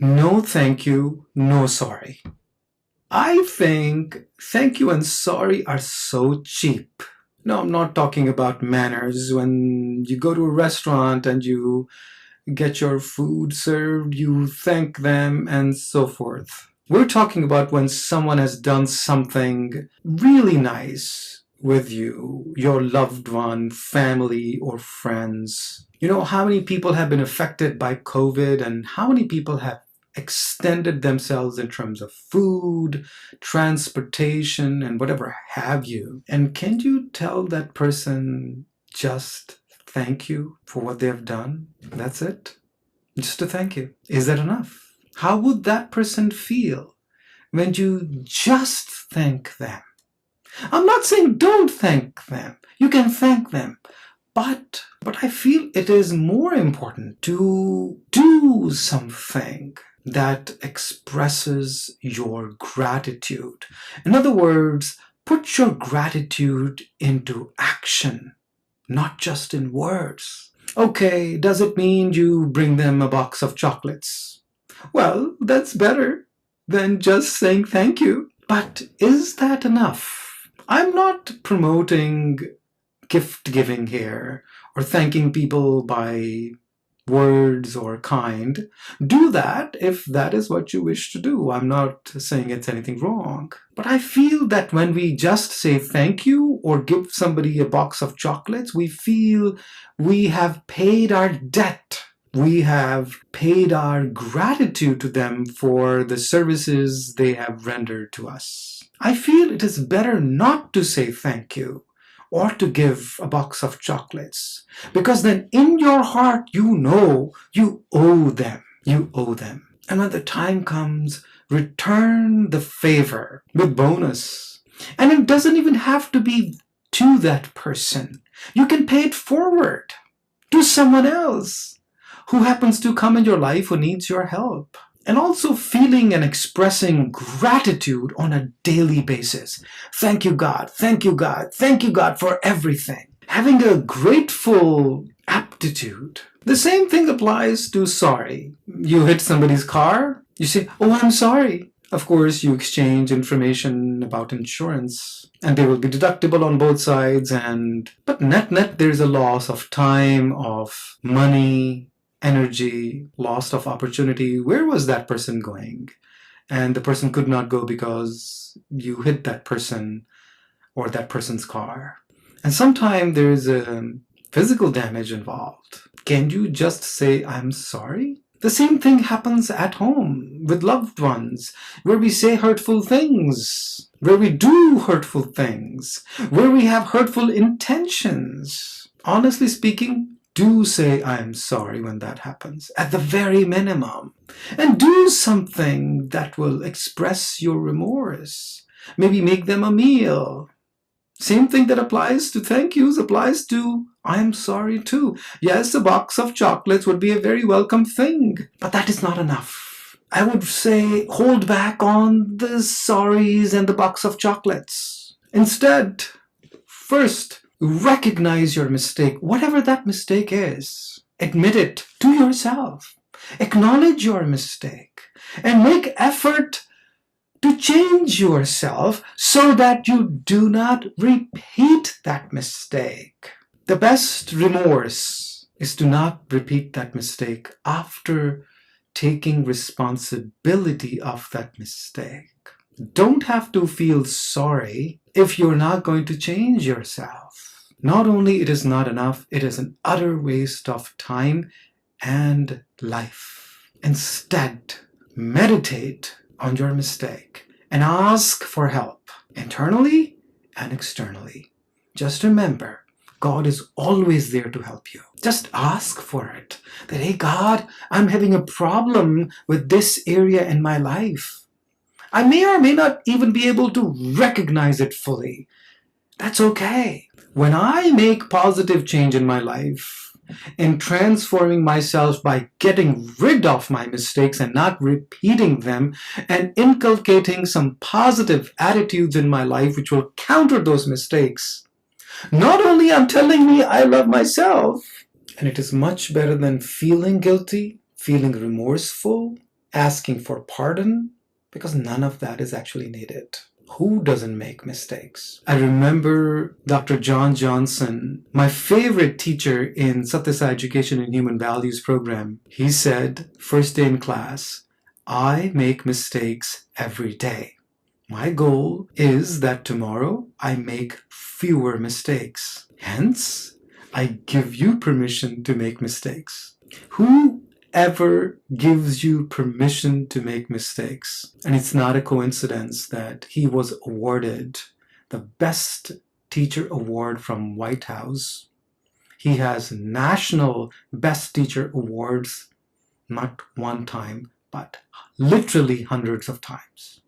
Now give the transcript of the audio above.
No thank you, no sorry. I think thank you and sorry are so cheap. No, I'm not talking about manners. When you go to a restaurant and you get your food served, you thank them and so forth. We're talking about when someone has done something really nice with you, your loved one, family, or friends. You know how many people have been affected by COVID and how many people have extended themselves in terms of food, transportation, and whatever have you. And can you tell that person just thank you for what they have done? That's it? Just a thank you. Is that enough? How would that person feel when you just thank them? I'm not saying don't thank them. You can thank them. But I feel it is more important to do something that expresses your gratitude. In other words, put your gratitude into action, not just in words. Okay, does it mean you bring them a box of chocolates? Well, that's better than just saying thank you. But is that enough? I'm not promoting gift giving here or thanking people by words or kind. Do that if that is what you wish to do. I'm not saying it's anything wrong. But I feel that when we just say thank you or give somebody a box of chocolates, we feel we have paid our debt. We have paid our gratitude to them for the services they have rendered to us. I feel it is better not to say thank you or to give a box of chocolates, because then in your heart you know you owe them. You owe them. And when the time comes, return the favor with bonus. And it doesn't even have to be to that person. You can pay it forward to someone else who happens to come in your life who needs your help. And also feeling and expressing gratitude on a daily basis. Thank you, God. Thank you, God. Thank you, God, for everything. Having a grateful aptitude. The same thing applies to sorry. You hit somebody's car, you say, oh, I'm sorry. Of course, you exchange information about insurance, and they will be deductible on both sides. But net, there's a loss of time, of money, energy, loss of opportunity. Where was that person going? And the person could not go because you hit that person or that person's car. And sometimes there's a physical damage involved. Can you just say, I'm sorry? The same thing happens at home with loved ones, where we say hurtful things, where we do hurtful things, where we have hurtful intentions. Honestly speaking, do say I'm sorry when that happens, at the very minimum. And do something that will express your remorse. Maybe make them a meal. Same thing that applies to thank yous applies to I'm sorry too. Yes, a box of chocolates would be a very welcome thing, but that is not enough. I would say hold back on the sorries and the box of chocolates. Instead, first, recognize your mistake, whatever that mistake is. Admit it to yourself. Acknowledge your mistake and make effort to change yourself so that you do not repeat that mistake. The best remorse is to not repeat that mistake after taking responsibility of that mistake. Don't have to feel sorry if you're not going to change yourself. Not only it is not enough, it is an utter waste of time and life. Instead, meditate on your mistake and ask for help, internally and externally. Just remember, God is always there to help you. Just ask for it. That, hey, God, I'm having a problem with this area in my life. I may or may not even be able to recognize it fully. That's okay. When I make positive change in my life, in transforming myself by getting rid of my mistakes and not repeating them, and inculcating some positive attitudes in my life which will counter those mistakes, not only I'm telling me I love myself, and it is much better than feeling guilty, feeling remorseful, asking for pardon, because none of that is actually needed. Who doesn't make mistakes? I remember Dr. John Johnson, my favorite teacher in Satyasai Education and Human Values program. He said, first day in class, I make mistakes every day. My goal is that tomorrow I make fewer mistakes. Hence, I give you permission to make mistakes. Whoever gives you permission to make mistakes? And it's not a coincidence that he was awarded the Best Teacher Award from White House. He has national Best Teacher Awards, not one time, but literally hundreds of times.